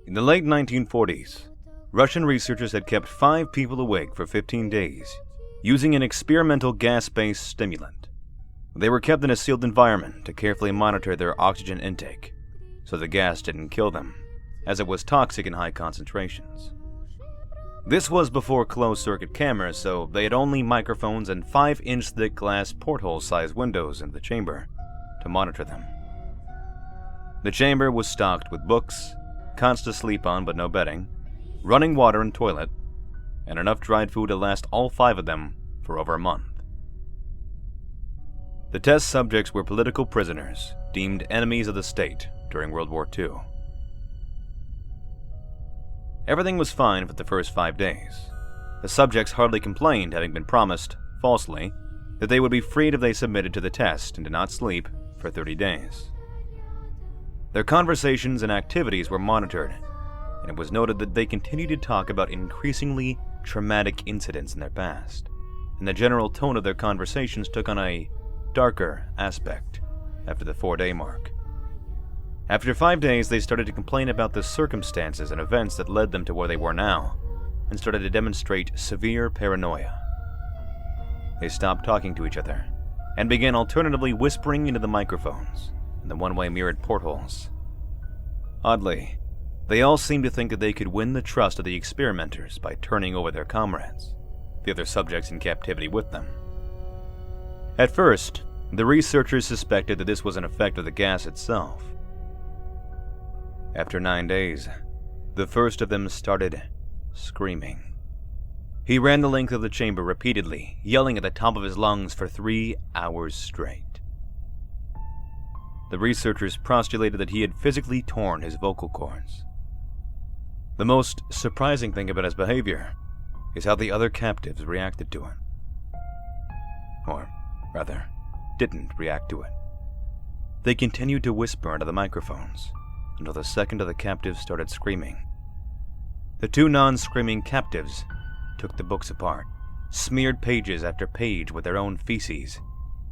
In the late 1940s, Russian researchers had kept 5 people awake for 15 days using an experimental gas-based stimulant. They were kept in a sealed environment to carefully monitor their oxygen intake, so the gas didn't kill them, as it was toxic in high concentrations. This was before closed-circuit cameras, so they had only microphones and 5-inch thick glass porthole-sized windows in the chamber to monitor them. The chamber was stocked with books, cots to sleep on but no bedding, running water and toilet, and enough dried food to last all 5 of them for over a month. The test subjects were political prisoners, deemed enemies of the state during World War II. Everything was fine for the first 5 days. The subjects hardly complained, having been promised, falsely, that they would be freed if they submitted to the test and did not sleep for 30 days. Their conversations and activities were monitored, and it was noted that they continued to talk about increasingly traumatic incidents in their past, and the general tone of their conversations took on a darker aspect after the 4-day mark. After 5 days, they started to complain about the circumstances and events that led them to where they were now, and started to demonstrate severe paranoia. They stopped talking to each other, and began alternatively whispering into the microphones and the one-way mirrored portholes. Oddly, they all seemed to think that they could win the trust of the experimenters by turning over their comrades, the other subjects in captivity with them. At first, the researchers suspected that this was an effect of the gas itself. After 9 days, the first of them started screaming. He ran the length of the chamber repeatedly, yelling at the top of his lungs for 3 hours straight. The researchers postulated that he had physically torn his vocal cords. The most surprising thing about his behavior is how the other captives reacted to it. Or, rather, didn't react to it. They continued to whisper into the microphones until the second of the captives started screaming. The 2 non-screaming captives took the books apart, smeared pages after page with their own feces,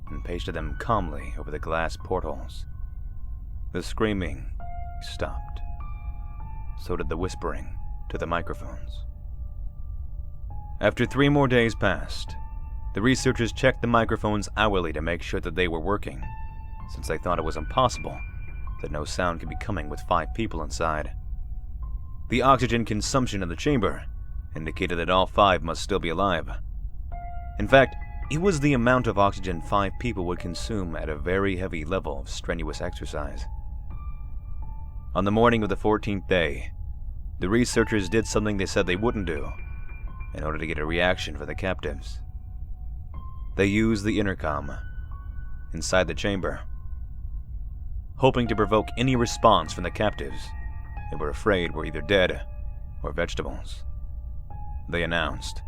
and pasted them calmly over the glass portholes. The screaming stopped. So did the whispering to the microphones. After 3 more days passed, the researchers checked the microphones hourly to make sure that they were working, since they thought it was impossible that no sound could be coming with 5 people inside. The oxygen consumption in the chamber indicated that all 5 must still be alive. In fact, it was the amount of oxygen 5 people would consume at a very heavy level of strenuous exercise. On the morning of the 14th day, the researchers did something they said they wouldn't do in order to get a reaction from the captives. They used the intercom inside the chamber, hoping to provoke any response from the captives they were afraid were either dead or vegetables. They announced,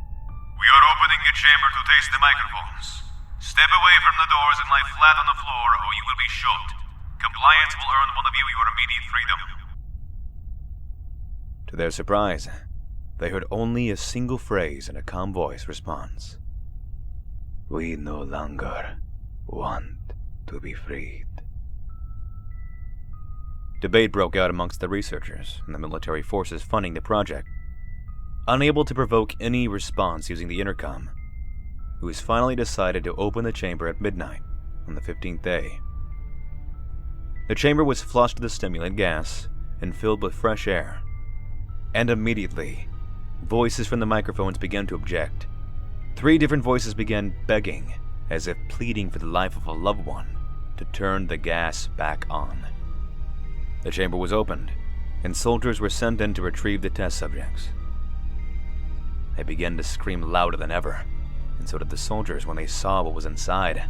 "We are opening a chamber to test the microphones. Step away from the doors and lie flat on the floor or you will be shot. Compliance will earn one of you your immediate freedom." To their surprise, they heard only a single phrase in a calm voice response. "We no longer want to be freed." Debate broke out amongst the researchers and the military forces funding the project. Unable to provoke any response using the intercom, it was finally decided to open the chamber at midnight on the 15th day. The chamber was flushed with the stimulant gas and filled with fresh air. And immediately, voices from the microphones began to object. 3 different voices began begging, as if pleading for the life of a loved one, to turn the gas back on. The chamber was opened, and soldiers were sent in to retrieve the test subjects. They began to scream louder than ever, and so did the soldiers when they saw what was inside.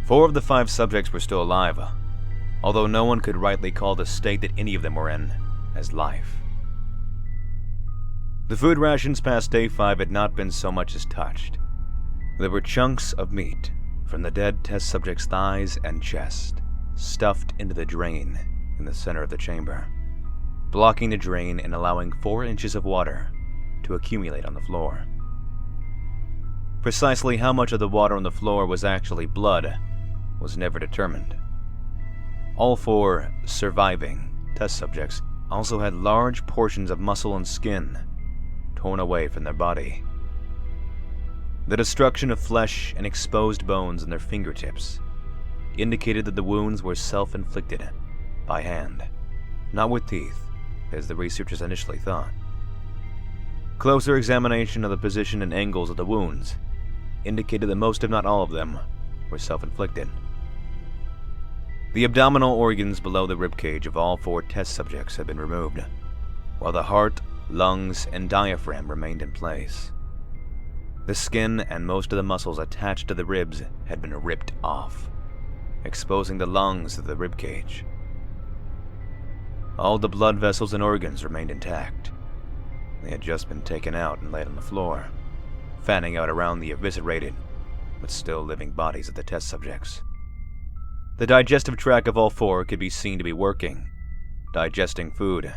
4 of the 5 subjects were still alive, although no one could rightly call the state that any of them were in as life. The food rations past day 5 had not been so much as touched. There were chunks of meat from the dead test subjects' thighs and chest, stuffed into the drain in the center of the chamber, blocking the drain and allowing 4 inches of water to accumulate on the floor. Precisely how much of the water on the floor was actually blood was never determined. All 4 surviving test subjects also had large portions of muscle and skin torn away from their body. The destruction of flesh and exposed bones in their fingertips indicated that the wounds were self-inflicted by hand, not with teeth, as the researchers initially thought. Closer examination of the position and angles of the wounds indicated that most, if not all of them, were self-inflicted. The abdominal organs below the ribcage of all 4 test subjects had been removed, while the heart, lungs, and diaphragm remained in place. The skin and most of the muscles attached to the ribs had been ripped off, exposing the lungs of the ribcage. All the blood vessels and organs remained intact. They had just been taken out and laid on the floor, fanning out around the eviscerated, but still living bodies of the test subjects. The digestive tract of all 4 could be seen to be working, digesting food.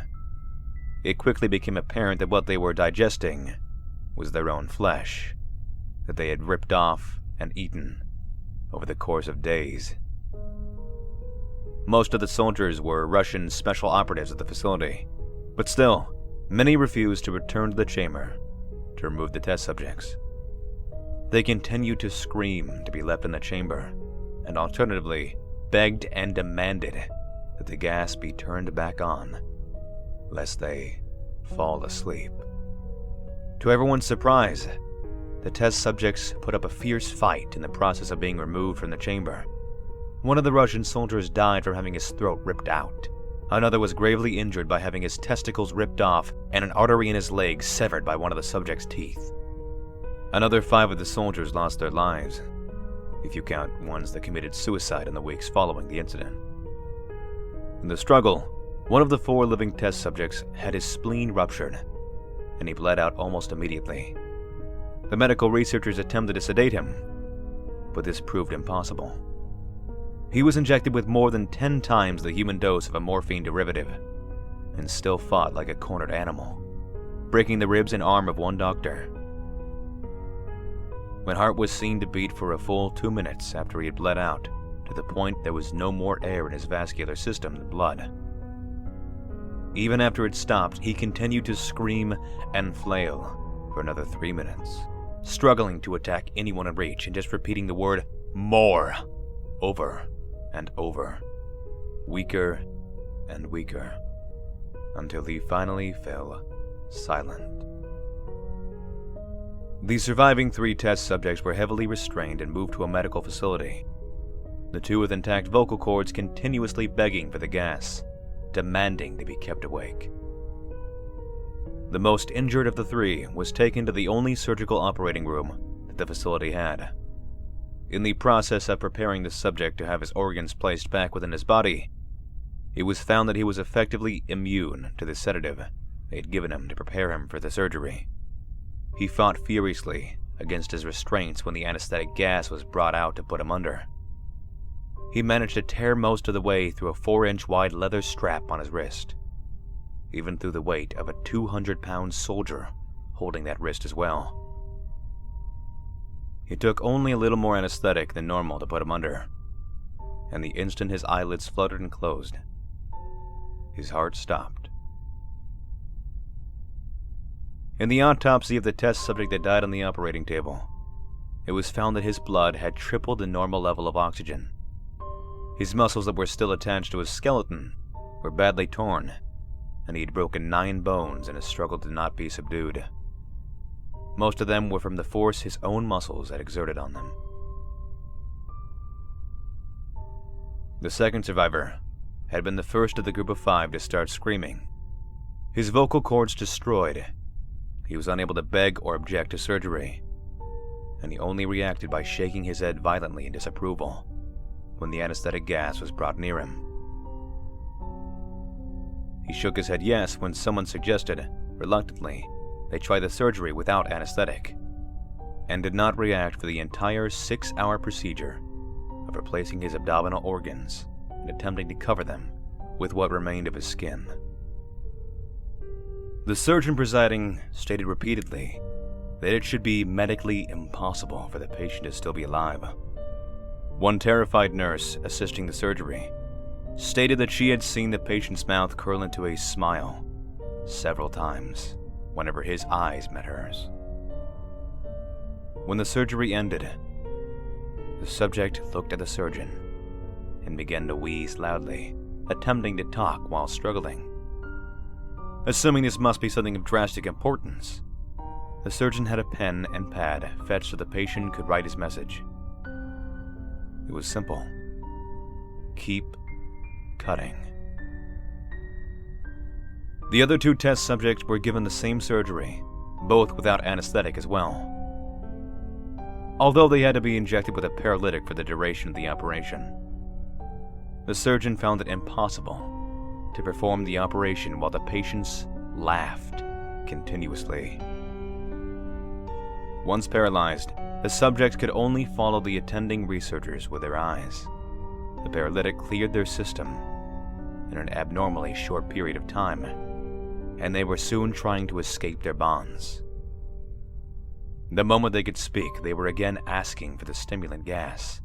It quickly became apparent that what they were digesting was their own flesh, that they had ripped off and eaten over the course of days. Most of the soldiers were Russian special operatives at the facility, but still, many refused to return to the chamber to remove the test subjects. They continued to scream to be left in the chamber, and alternatively, begged and demanded that the gas be turned back on, lest they fall asleep. To everyone's surprise, the test subjects put up a fierce fight in the process of being removed from the chamber. One of the Russian soldiers died from having his throat ripped out. Another was gravely injured by having his testicles ripped off and an artery in his leg severed by one of the subject's teeth. Another 5 of the soldiers lost their lives, if you count ones that committed suicide in the weeks following the incident. In the struggle, one of the 4 living test subjects had his spleen ruptured, and he bled out almost immediately. The medical researchers attempted to sedate him, but this proved impossible. He was injected with more than 10 times the human dose of a morphine derivative, and still fought like a cornered animal, breaking the ribs and arm of one doctor. When heart was seen to beat for a full 2 minutes after he had bled out, to the point there was no more air in his vascular system than blood. Even after it stopped, he continued to scream and flail for another 3 minutes, struggling to attack anyone in reach and just repeating the word "more" over and over, weaker and weaker, until he finally fell silent. The surviving 3 test subjects were heavily restrained and moved to a medical facility. The 2 with intact vocal cords continuously begging for the gas, demanding to be kept awake. The most injured of the 3 was taken to the only surgical operating room that the facility had. In the process of preparing the subject to have his organs placed back within his body, it was found that he was effectively immune to the sedative they had given him to prepare him for the surgery. He fought furiously against his restraints when the anesthetic gas was brought out to put him under. He managed to tear most of the way through a 4-inch wide leather strap on his wrist, even through the weight of a 200-pound soldier holding that wrist as well. It took only a little more anesthetic than normal to put him under, and the instant his eyelids fluttered and closed, his heart stopped. In the autopsy of the test subject that died on the operating table, it was found that his blood had tripled the normal level of oxygen. His muscles that were still attached to his skeleton were badly torn, and he had broken 9 bones in a struggle to not be subdued. Most of them were from the force his own muscles had exerted on them. The second survivor had been the first of the group of 5 to start screaming. His vocal cords destroyed, he was unable to beg or object to surgery, and he only reacted by shaking his head violently in disapproval when the anesthetic gas was brought near him. He shook his head yes when someone suggested, reluctantly, they try the surgery without anesthetic, and did not react for the entire 6-hour procedure of replacing his abdominal organs and attempting to cover them with what remained of his skin. The surgeon presiding stated repeatedly that it should be medically impossible for the patient to still be alive. One terrified nurse assisting the surgery stated that she had seen the patient's mouth curl into a smile several times whenever his eyes met hers. When the surgery ended, the subject looked at the surgeon and began to wheeze loudly, attempting to talk while struggling. Assuming this must be something of drastic importance, the surgeon had a pen and pad fetched so the patient could write his message. It was simple. Keep cutting. The other 2 test subjects were given the same surgery, both without anesthetic as well. Although they had to be injected with a paralytic for the duration of the operation, the surgeon found it impossible to perform the operation while the patients laughed continuously. Once paralyzed, the subjects could only follow the attending researchers with their eyes. The paralytic cleared their system in an abnormally short period of time, and they were soon trying to escape their bonds. The moment they could speak, they were again asking for the stimulant gas.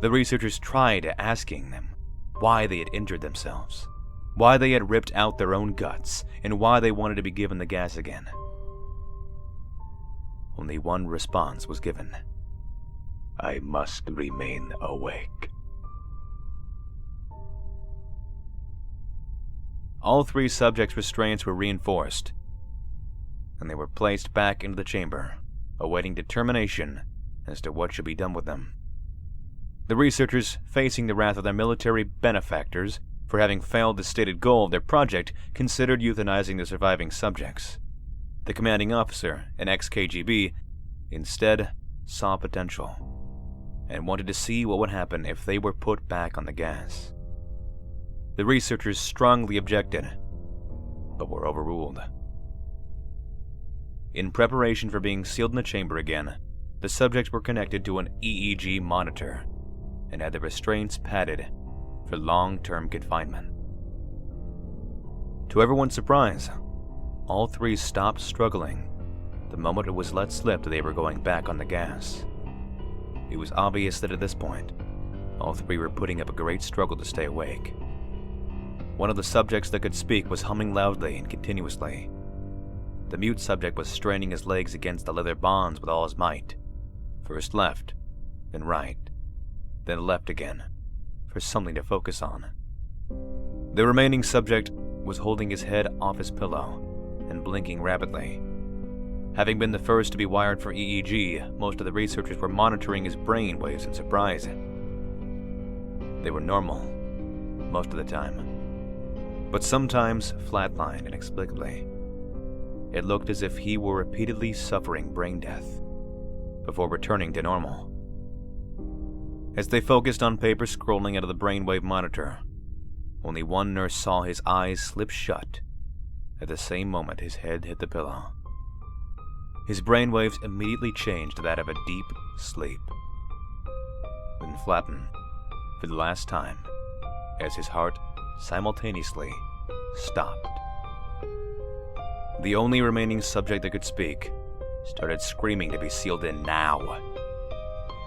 The researchers tried asking them why they had injured themselves, why they had ripped out their own guts, and why they wanted to be given the gas again. Only one response was given. I must remain awake. All 3 subjects' restraints were reinforced, and they were placed back into the chamber, awaiting determination as to what should be done with them. The researchers, facing the wrath of their military benefactors for having failed the stated goal of their project, considered euthanizing the surviving subjects. The commanding officer, an ex-KGB, instead saw potential and wanted to see what would happen if they were put back on the gas. The researchers strongly objected, but were overruled. In preparation for being sealed in the chamber again, the subjects were connected to an EEG monitor and had the restraints padded for long-term confinement. To everyone's surprise, all 3 stopped struggling the moment it was let slip that they were going back on the gas. It was obvious that at this point, all 3 were putting up a great struggle to stay awake. One of the subjects that could speak was humming loudly and continuously. The mute subject was straining his legs against the leather bonds with all his might. First left, then right, then left again, for something to focus on. The remaining subject was holding his head off his pillow and blinking rapidly. Having been the first to be wired for EEG, most of the researchers were monitoring his brain waves in surprise. They were normal, most of the time, but sometimes flatlined inexplicably. It looked as if he were repeatedly suffering brain death before returning to normal. As they focused on paper scrolling out of the brainwave monitor, only one nurse saw his eyes slip shut at the same moment his head hit the pillow. His brainwaves immediately changed to that of a deep sleep, then flattened for the last time as his heart simultaneously stopped. The only remaining subject that could speak started screaming to be sealed in now.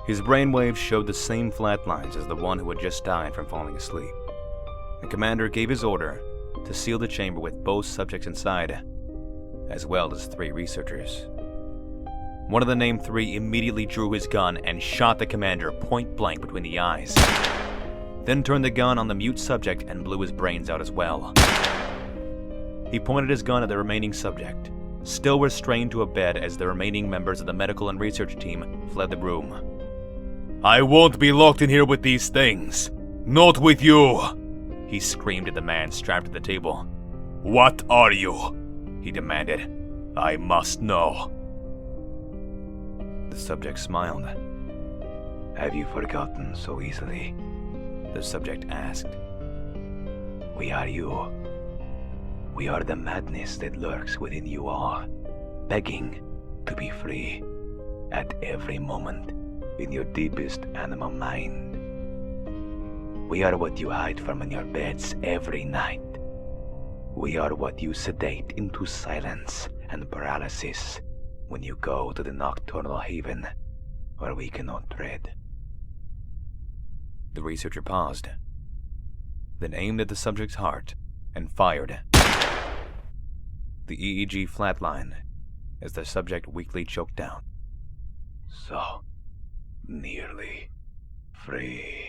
His brainwaves showed the same flat lines as the one who had just died from falling asleep. The commander gave his order to seal the chamber with both subjects inside, as well as 3 researchers. One of the named 3 immediately drew his gun and shot the commander point blank between the eyes, then turned the gun on the mute subject and blew his brains out as well. He pointed his gun at the remaining subject, still restrained to a bed as the remaining members of the medical and research team fled the room. I won't be locked in here with these things. Not with you, he screamed at the man strapped to the table. What are you? He demanded. I must know. The subject smiled. Have you forgotten so easily? The subject asked. We are you. We are the madness that lurks within you all, begging to be free at every moment in your deepest animal mind. We are what you hide from in your beds every night. We are what you sedate into silence and paralysis when you go to the nocturnal haven where we cannot tread. The researcher paused, then aimed at the subject's heart and fired. The EEG flatlined as the subject weakly choked down. So nearly free.